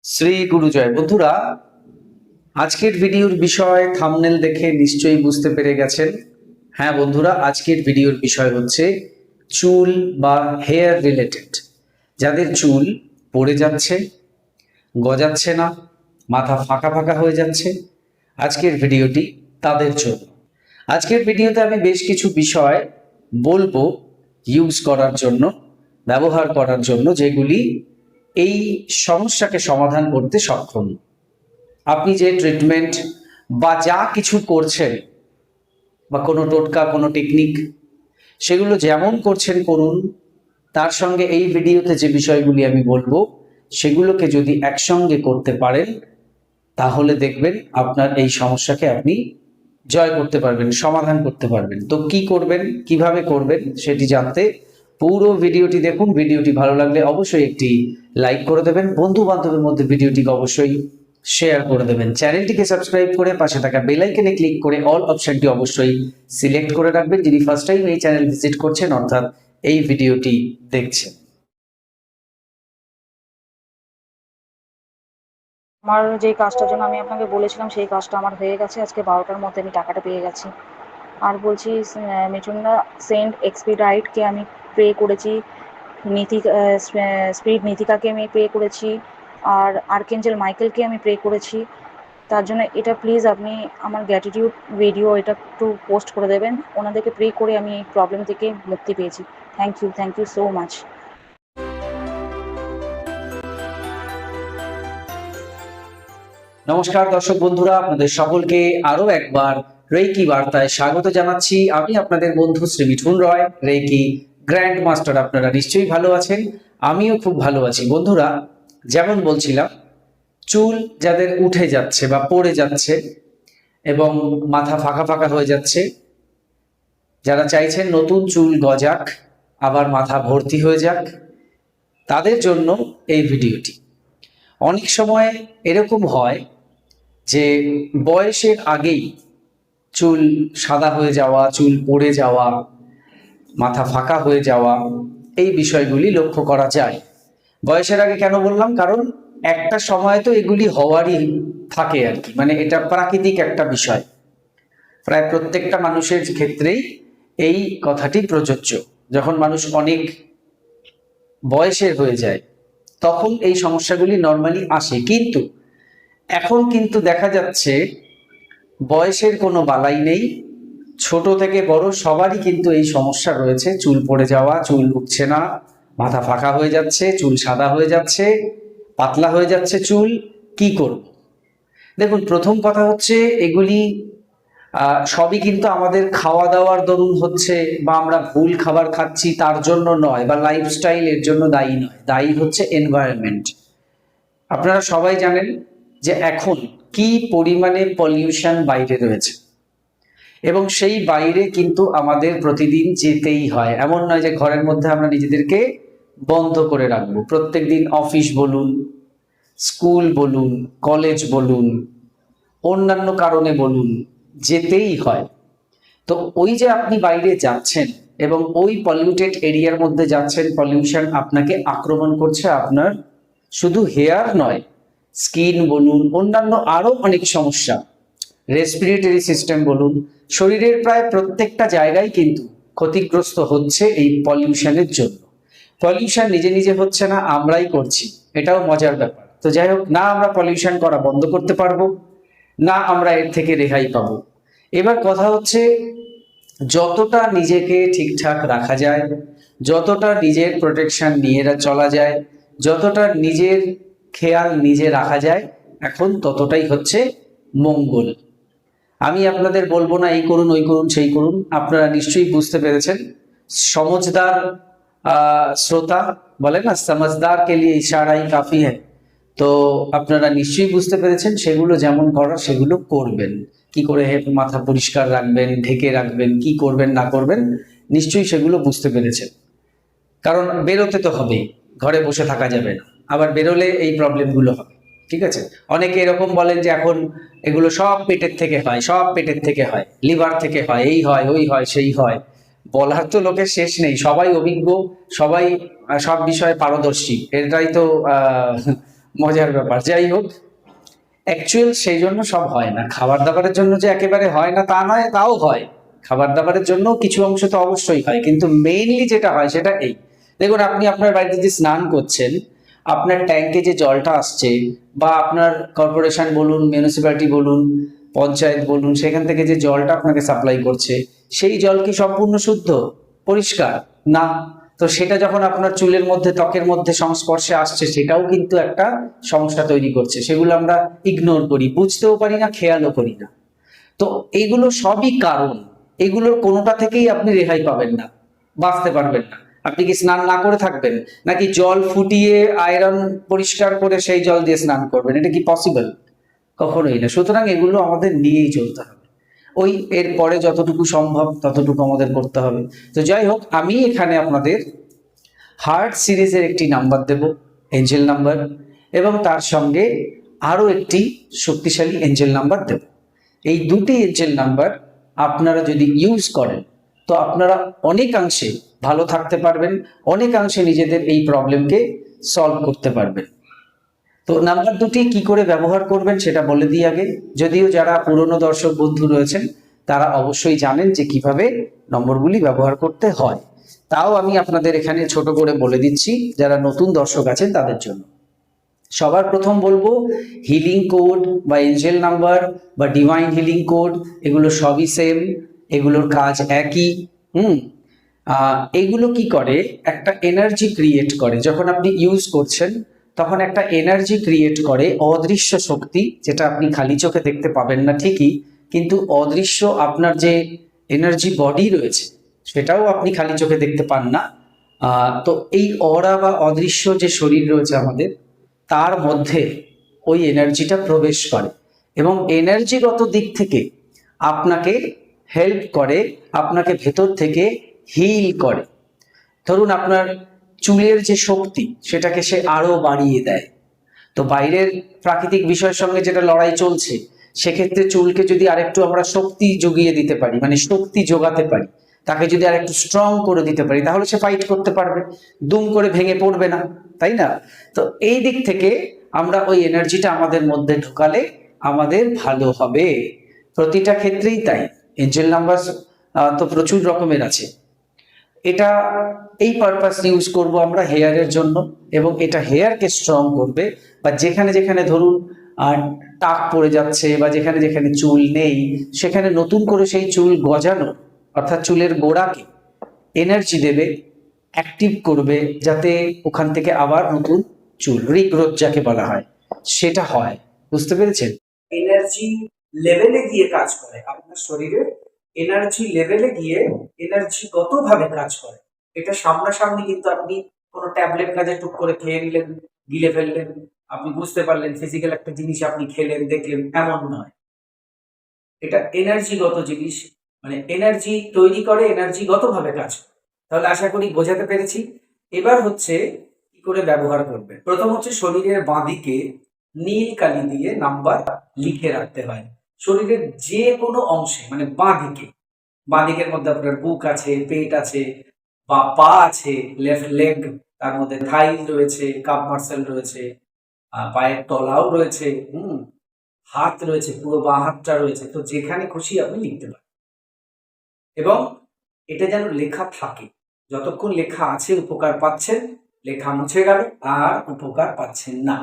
শ্রী গুরুজয়। বন্ধুরা, আজকের ভিডিওর বিষয় থাম্বনেল দেখে নিশ্চয়ই বুঝতে পেরে গেছেন। হ্যাঁ বন্ধুরা, আজকের ভিডিওর বিষয় হচ্ছে চুল বা হেয়ার রিলেটেড। যাদের চুল পড়ে যাচ্ছে, গজাচ্ছে না, মাথা ফাঁকা ফাঁকা হয়ে যাচ্ছে, আজকের ভিডিওটি তাদের জন্য। আজকের ভিডিওতে আমি বেশ কিছু বিষয় বলবো ইউজ করার জন্য, ব্যবহার করার জন্য, যেগুলি এই সমস্যাকে সমাধান করতে সক্ষম। আপনি যে ট্রিটমেন্ট বা যা কিছু করছেন বা কোনো টোটকা, কোনো টেকনিক, সেগুলো যেমন করছেন করুন, তার সঙ্গে এই ভিডিওতে যে বিষয়গুলি আমি বলবো সেগুলোকে যদি একসঙ্গে করতে পারেন, তাহলে দেখবেন আপনার এই সমস্যাকে আপনি জয় করতে পারবেন, সমাধান করতে পারবেন। তো কি করবেন, কিভাবে করবেন সেটি জানতে পুরো ভিডিওটি দেখুন। ভিডিওটি ভালো লাগলে অবশ্যই একটি লাইক করে দেবেন, বন্ধু বান্ধবের মধ্যে ভিডিওটিকে অবশ্যই শেয়ার করে দেবেন। চ্যানেলটিকে সাবস্ক্রাইব করে পাশে থাকা বেল আইকনে ক্লিক করে অল অপশনটি অবশ্যই সিলেক্ট করে রাখবেন, যিনি ফার্স্ট টাইম এই চ্যানেল ভিজিট করছেন অর্থাৎ এই ভিডিওটি দেখছেন। আমার যে কাজটার জন্য আমি আপনাকে বলেছিলাম সেই কাজটা আমার হয়ে গেছে। আজকে 12টার মধ্যে আমি টাকাটা পেয়ে গেছি। আর বলছি, মিঠুনদা, সেন্ট এক্সপিডাইটকে আমি পে করেছি, স্পিড নীতিকাকে আমি পে করেছি, আর আর্কেঞ্জেল মাইকেলকে আমি পে করেছি। তার জন্য এটা প্লিজ আপনি আমার গ্র্যাটিটিউড ভিডিও এটা একটু পোস্ট করে দেবেন। ওনাদেরকে পে করে আমি এই প্রবলেম থেকে মুক্তি পেয়েছি। Thank you so much. নমস্কার দর্শক বন্ধুরা, আপনাদের সকলকে আরো একবার রেকি বার্তায় স্বাগত জানাচ্ছি। আমি আপনাদের বন্ধু শ্রী মিঠুন রয়, রেকি গ্র্যান্ড মাস্টার। আপনারা নিশ্চয়ই ভালো আছেন, আমিও খুব ভালো আছি। বন্ধুরা, যেমন বলছিলাম, চুল যাদের উঠে যাচ্ছে বা পড়ে যাচ্ছে এবং মাথা ফাঁকা ফাঁকা হয়ে যাচ্ছে, যারা চাইছেন নতুন চুল গজাক, আবার মাথা ভর্তি হয়ে যাক, তাদের জন্য এই ভিডিওটি। অনেক সময় এরকম হয় যে বয়সের আগেই চুল সাদা হয়ে যাওয়া, চুল পড়ে যাওয়া, মাথা ফাঁকা হয়ে যাওয়া, এই বিষয়গুলি লক্ষ্য করা যায়। বয়সের আগে কেন বললাম? কারণ একটা সময় তো এগুলি হওয়ারই থাকে আর কি, মানে এটা প্রাকৃতিক একটা বিষয়। প্রায় প্রত্যেকটা মানুষের ক্ষেত্রেই এই কথাটি প্রযোজ্য। যখন মানুষ অনেক বয়সের হয়ে যায় তখন এই সমস্যাগুলি নর্মালি আসে। কিন্তু এখন কিন্তু দেখা যাচ্ছে বয়সের কোনো বালাই নেই, ছোট থেকে বড় সবারই কিন্তু এই সমস্যা রয়েছে। চুল পড়ে যাওয়া, চুল উঠছে না, মাথা ফাঁকা হয়ে যাচ্ছে, চুল সাদা হয়ে যাচ্ছে, পাতলা হয়ে যাচ্ছে চুল। কি করব? দেখুন, প্রথম কথা হচ্ছে এগুলি সবই কিন্তু আমাদের খাওয়া দাওয়ার দরুন হচ্ছে, বা আমরা ভুল খাবার খাচ্ছি তার জন্য নয়, বা লাইফস্টাইল এর জন্য দায়ী নয়। দায়ী হচ্ছে এনভায়রনমেন্ট। আপনারা সবাই জানেন যে এখন কি পরিমাণে পলিউশন বাইরে রয়েছে, এবং সেই বাইরে কিন্তু আমাদের প্রতিদিন যেতেই হয়। এমন নয় যে ঘরের মধ্যে আমরা নিজেদেরকে বন্ধ করে রাখবো। প্রত্যেকদিন অফিস বলুন, স্কুল বলুন, কলেজ বলুন, অন্যান্য কারণে বলুন, যেতেই হয়। তো ওই যে আপনি বাইরে যাচ্ছেন এবং ওই পলিউটেড এরিয়ার মধ্যে যাচ্ছেন, পলিউশন আপনাকে আক্রমণ করছে। আপনার শুধু হেয়ার নয়, স্কিন বলুন, অন্যান্য আরো অনেক সমস্যা, রেসপিরেটরি সিস্টেম বলুন, শরীরের প্রায় প্রত্যেকটা জায়গায় কিন্তু ক্ষতিগ্রস্ত হচ্ছে এই পলিউশনের জন্য। পলিউশন নিজে নিজে হচ্ছে না, আমরাই করছি, এটাও মজার ব্যাপার। তো যাই হোক, না আমরা পলিউশন করা বন্ধ করতে পারবো, না আমরা এর থেকে রেহাই পাবো। এবার কথা হচ্ছে, যতটা নিজেকে ঠিকঠাক রাখা যায়, যতটা নিজের প্রোটেকশন নিয়ে চলা যায়, যতটা নিজের খেয়াল নিজে রাখা যায়, এখন ততটাই হচ্ছে মঙ্গল। আমি আপনাদের বলবো না এই করুন, ওই করুন, সেই করুন। আপনারা নিশ্চয়ই বুঝতে পেরেছেন। সমঝদার শ্রোতা বলে না, সমঝদার কে লিয়ে ইশারাই কাফি হ্যায়। তো আপনারা নিশ্চয়ই বুঝতে পেরেছেন সেগুলো যেমন করার সেগুলো করবেন। কি করে মাথা পরিষ্কার রাখবেন, ঢেকে রাখবেন, কি করবেন না করবেন, নিশ্চয়ই সেগুলো বুঝতে পেরেছেন। কারণ বেরোতে তো হবেই, ঘরে বসে থাকা যাবে না। আবার বেরোলে এই প্রবলেমগুলো হবে। ঠিক আছে? অনেকে এরকম বলেন যে এখন এগুলো সব পেটের থেকে হয়, সব পেটের থেকে হয়, লিভার থেকে হয়, এই হয়, ওই হয়, সেই হয়। বলার তো লোকের শেষ নেই, সবাই অভিজ্ঞ, সবাই সব বিষয়ে পারদর্শী। এটাই তো মজার ব্যাপার। যাই হোক, অ্যাকচুয়াল সেই জন্য সব হয় না, খাবার দাবারের জন্য যে একেবারে হয় না তা নয়, তাও হয়। খাবার দাবারের জন্য কিছু অংশ তো অবশ্যই হয়, কিন্তু মেইনলি যেটা হয় সেটা এই। দেখুন, আপনি আপনার বাড়িতে যে স্নান করছেন, আপনার ট্যাঙ্কে যে জলটা আসছে, বা আপনার কর্পোরেশন বলুন, মিউনিসিপ্যালিটি বলুন, পঞ্চায়েত বলুন, সেখান থেকে যে জলটা আপনাকে সাপ্লাই করছে, সেই জল কি সম্পূর্ণ শুদ্ধ, পরিষ্কার? না। তো সেটা যখন আপনার চুলের মধ্যে, ত্বকের মধ্যে সংস্পর্শে আসছে, সেটাও কিন্তু একটা সমস্যা তৈরি করছে। সেগুলো আমরা ইগনোর করি, বুঝতেও পারি না, খেয়ালও করি না। তো এইগুলো সবই কারণ, এগুলোর কোনোটা থেকেই আপনি রেহাই পাবেন না, বাঁচতে পারবেন না। আপনি কি স্নান না করে থাকবেন, নাকি জল ফুটিয়ে আয়রন পরিষ্কার করে সেই জল দিয়ে স্নান করবেন? এটা কি পসিবল? কখনোই না। সুতরাং এগুলো আমাদের নিয়েই চলতে হবে, ওই এর পরে যতটুকু সম্ভব ততটুকু আমাদের করতে হবে। তো যাই হোক, আমি এখানে আপনাদের হার্ট সিরিজের একটি নাম্বার দেব, এঞ্জেল নাম্বার, এবং তার সঙ্গে আরো একটি শক্তিশালী এঞ্জেল নাম্বার দেব। এই দুটি এঞ্জেল নাম্বার আপনারা যদি ইউজ করেন, তো আপনারা অনেকাংশে ভালো থাকতে পারবেন, অনেকাংশে নিজেদের এই প্রবলেমকে সলভ করতে পারবেন। তো নাম্বার দুটি কি করে ব্যবহার করবেন সেটা বলে দিই আগে। যদিও যারা পুরনো দর্শক বন্ধু রয়েছেন তারা অবশ্যই জানেন যে কিভাবে নম্বরগুলি ব্যবহার করতে হয়, তাও আমি আপনাদের এখানে ছোট করে বলে দিচ্ছি যারা নতুন দর্শক আছেন তাদের জন্য। সবার প্রথম বলবো, হিলিং কোড বা এঞ্জেল নাম্বার বা ডিভাইন হিলিং কোড, এগুলো সবই সেম, এগুলোর কাজ একই। হুম এগুলো কি করে, একটা এনার্জি ক্রিয়েট করে। যখন আপনি ইউজ করছেন তখন একটা এনার্জি ক্রিয়েট করে, অদৃশ্য শক্তি, যেটা আপনি খালি চোখে দেখতে পাবেন না ঠিকই, কিন্তু অদৃশ্য আপনার যে এনার্জি বডি রয়েছে সেটাও আপনি খালি চোখে দেখতে পান না। তো এই অরা বা অদৃশ্য যে শরীর রয়েছে আমাদের, তার মধ্যে ওই এনার্জিটা প্রবেশ করে এবং এনার্জিগত দিক থেকে আপনাকে হেল্প করে, আপনাকে ভেতর থেকে হিল করে। ধরুন, আপনার চুলের যে শক্তি সেটাকে সে আরো বাড়িয়ে দেয়। তো বাইরের প্রাকৃতিক বিষয়ের সঙ্গে যেটা লড়াই চলছে, সেক্ষেত্রে চুলকে যদি আরেকটু আমরা শক্তি জুগিয়ে দিতে পারি, মানে শক্তি যোগাতে পারি, তাকে যদি আরেকটু স্ট্রং করে দিতে পারি, তাহলে সে ফাইট করতে পারবে, দুম করে ভেঙে পড়বে না, তাই না? তো এই দিক থেকে আমরা ওই এনার্জিটা আমাদের মধ্যে ঢোকালে আমাদের ভালো হবে। প্রতিটা ক্ষেত্রেই তাই। এঞ্জেল নাম্বার তো প্রচুর রকমের আছে। এটা এই পারপাস ইউজ করব আমরা হেয়ারের জন্য, এবং এটা হেয়ারকে স্ট্রং করবে। বা যেখানে যেখানে ধরুন টাক পড়ে যাচ্ছে, বা যেখানে যেখানে চুল নেই, সেখানে নতুন করে সেই চুল গজানো, অর্থাৎ চুলের গোড়াকে এনার্জি দেবে, অ্যাক্টিভ করবে, যাতে ওখান থেকে আবার নতুন চুল, রিগ্রোথ যাকে বলা হয়, সেটা হয়। বুঝতে পেরেছেন? এনার্জি লেভেলে গিয়ে কাজ করে আপনার শরীরে, এনার্জি লেভেলে গিয়ে এনার্জিগত ভাবে কাজ করে। এটা সামনাসামনি কিন্তু আপনি কোনো ট্যাবলেট না যে টুক করে খেয়ে নিলেন, গিলে ফেললেন, আপনি বুঝতে পারলেন ফিজিক্যাল একটা জিনিস আপনি খেলেন দেখলেন, এমন নয়। এটা এনার্জিগত জিনিস, মানে এনার্জি তৈরি করে, এনার্জিগত ভাবে কাজ করে। তাহলে আশা করি বোঝাতে পেরেছি। এবার হচ্ছে কি করে ব্যবহার করবে। প্রথম হচ্ছে শরীরের বাঁদিকে নীল কালি দিয়ে নাম্বার লিখে রাখতে হয় শরীরের যে কোনো অংশে, মানে বাঁদিকে। বাঁদিকের মধ্যে আপনার বুক আছে, পেট আছে, বা পা আছে, লেফট লেগ, তার মধ্যে থাই রয়েছে, কাপ মার্সেল রয়েছে, পায়ের তলাও রয়েছে, হাত রয়েছে, পুরো বাঁ হাতটা রয়েছে। তো যেখানে খুশি আপনি লিখতে পারেন, এবং এটা যেন লেখা থাকে। যতক্ষণ লেখা আছে উপকার পাচ্ছেন, লেখা মুছে গেল আর উপকার পাচ্ছেন না,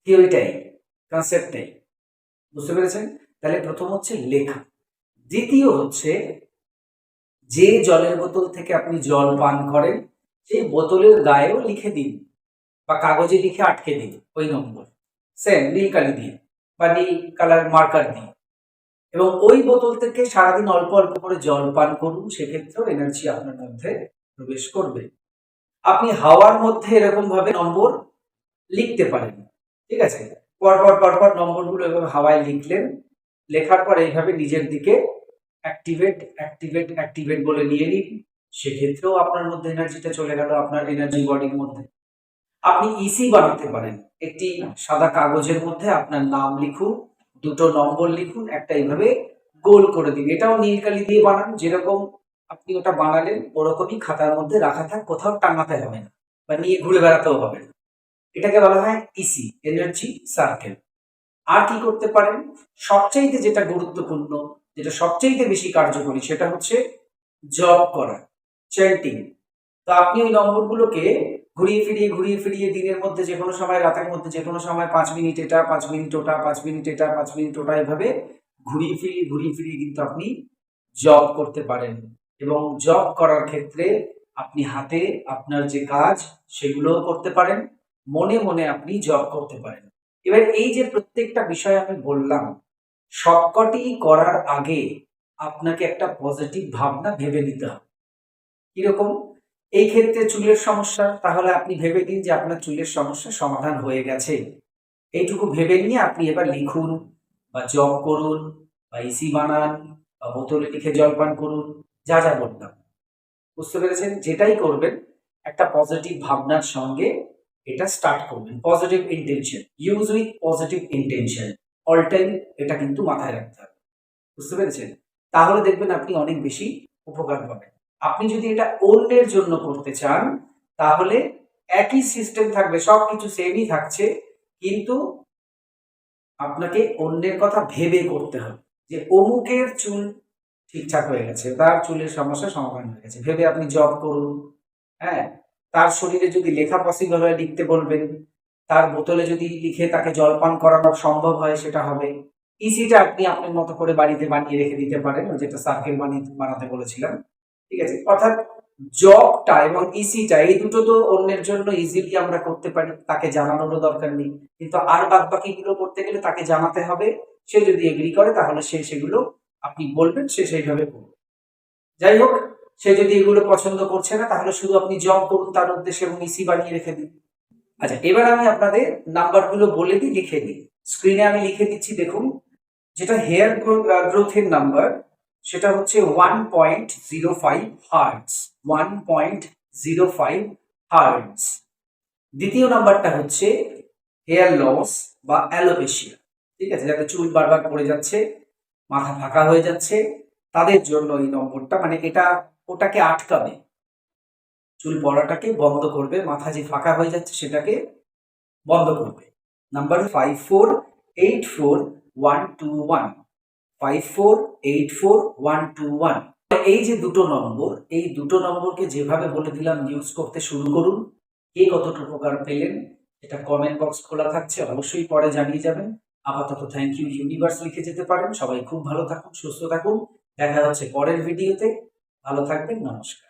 থিওরিটাই, কনসেপ্টটাই। বুঝতে পেরেছেন? তাহলে প্রথম হচ্ছে লেখা। দ্বিতীয় হচ্ছে, যে জলের বোতল থেকে আপনি জল পান করেন সেই বোতলের গায়েও লিখে দিন, বা কাগজে লিখে আটকে দিন ওই নম্বর, সেম নীল কালি দিয়ে বা নীল কালার মার্কার দিয়ে, এবং ওই বোতল থেকে সারাদিন অল্প অল্প করে জল পান করুন। সেক্ষেত্রেও এনার্জি আপনার মধ্যে প্রবেশ করবে। আপনি হাওয়ার মধ্যে এরকম ভাবে নম্বর লিখতে পারেন, ঠিক আছে? পরপর পরপর নম্বরগুলো এভাবে হাওয়ায় লিখলেন, লেখার পর এইভাবে নিজের দিকে অ্যাক্টিভেট অ্যাক্টিভেট অ্যাক্টিভেট বলে নিয়ে নিন। সেক্ষেত্রেও আপনার মধ্যে এনার্জিটা চলে গেল, আপনার এনার্জি বডির মধ্যে। আপনি ইসি বানাতে পারেন। একটি সাদা কাগজের মধ্যে আপনার নাম লিখুন, দুটো নম্বর লিখুন, একটা এইভাবে গোল করে দিন। এটাও নীল কালি দিয়ে বানান, যেরকম আপনি ওটা বানালেন ওরকমই খাতার মধ্যে রাখা থাক, কোথাও টাঙাতে হবে না বা নিয়ে ঘুরে বেড়াতেও হবে না। এটাকে বলা হয় ইসি, এনার্জি সার্কেল। আর কি করতে পারেন? সবচাইতে যেটা গুরুত্বপূর্ণ, যেটা সবচাইতে বেশি কার্যকরী, সেটা হচ্ছে জব করা, চ্যান্টিং। তো আপনি ওই নম্বরগুলোকে ঘুরিয়ে ফিরিয়ে দিনের মধ্যে যে কোনো সময়, রাতের মধ্যে যে কোনো সময় 5 মিনিট এটা, 5 মিনিট ওটা, 5 মিনিট এটা, 5 মিনিট ওটা, এভাবে ঘুরিয়ে ফিরিয়ে কিন্তু আপনি জব করতে পারেন। এবং জব করার ক্ষেত্রে আপনি হাতে আপনার যে কাজ সেগুলোও করতে পারেন, মনে মনে আপনি জব করতে পারেন। এবার এই যে প্রত্যেকটা বিষয় আমি বললাম, সবকটি করার আগে আপনাকে একটা পজিটিভ ভাবনা ভেবে নিতে হবে। কিরকম? এই ক্ষেত্রে চুলের সমস্যা, তাহলে আপনি ভেবে নিন যে আপনার চুলের সমস্যার সমাধান হয়ে গেছে। এইটুকু ভেবে নিয়ে আপনি এবার লিখুন বা জব করুন বা ইসি বানান বা বোতলে লিখে জলপান করুন, যা যা বললাম। বুঝতে পেরেছেন? যেটাই করবেন একটা পজিটিভ ভাবনার সঙ্গে এটা স্টার্ট করবেন। Positive intention, use with positive intention, all time এটা কিন্তু মাথায় রাখতে হবে। বুঝতে পেরেছেন? তাহলে দেখবেন আপনি অনেক বেশি উপকার পাবেন। আপনি যদি এটা অন্যের জন্য করতে চান, তাহলে একই সিস্টেম থাকবে, সবকিছু সেমই থাকছে, কিন্তু আপনাকে অন্যের কথা ভেবে করতে হবে। যে অমুকের চুল ঠিকঠাক হয়ে গেছে, তার চুলের সমস্যা সমাধান হয়ে গেছে, ভেবে আপনি জব করুন। হ্যাঁ, তার শরীরে যদি লেখা পসিবল হয় লিখতে বলবেন, তার বোতলে যদি লিখে তাকে জলপান করানো সম্ভব হয় সেটা হবে। ইসিটা আপনি আপনার মতো করে বাড়িতে বানিয়ে রেখে দিতে পারেন, ওই যেটা সার্কেল বানাতে বলেছিলাম। ঠিক আছে? অর্থাৎ জবটা এবং ইসিটা এই দুটো তো অন্যের জন্য ইজিলি আমরা করতে পারি, তাকে জানানোরও দরকার নেই। কিন্তু আর বাদ বাকিগুলো করতে গেলে তাকে জানাতে হবে। সে যদি এগ্রি করে তাহলে সে সেগুলো আপনি বলবেন, সে সেইভাবে করবে। যাই হোক, সে যদি এগুলো পছন্দ করছে না, তাহলে শুধু আপনি জব করুন তার উদ্দেশ্যে এবং ইসি বানিয়ে রেখে দিন। আচ্ছা, এবার আমি আপনাদের নাম্বারগুলো বলে দিই, লিখে দিই। স্ক্রিনে আমি লিখে দিচ্ছি, দেখুন। যেটা হেয়ার গ্রোথের নাম্বার, সেটা হচ্ছে 1.05 হার্টজ, 1.05 হার্টজ। দ্বিতীয় নাম্বারটা হচ্ছে হেয়ার লস বা অ্যালোপেশিয়া। ঠিক আছে? যাতে চুল বারবার পড়ে যাচ্ছে, মাথা ফাঁকা হয়ে যাচ্ছে, তাদের জন্য এই নম্বরটা, মানে এটা ওটাকে আটকাবে, চুল পড়াটাকে বন্ধ করবে, মাথা যে ফাঁকা হয়ে যাচ্ছে সেটাকে বন্ধ করবে। নাম্বার 5484 121, 5484 121। এই যে দুটো নম্বর, এই দুটো নম্বরকে যেভাবে বলে দিলাম ইউজ করতে শুরু করুন। কে কতটা উপকার পেলেন এটা কমেন্ট বক্স খোলা থাকছে, অবশ্যই পরে জানিয়ে যাবেন। আপাতত থ্যাংক ইউ ইউনিভার্স লিখে যেতে পারেন। সবাই খুব ভালো থাকুন, সুস্থ থাকুন। দেখা হচ্ছে পরের ভিডিওতে। ভালো থাকবেন, নমস্কার।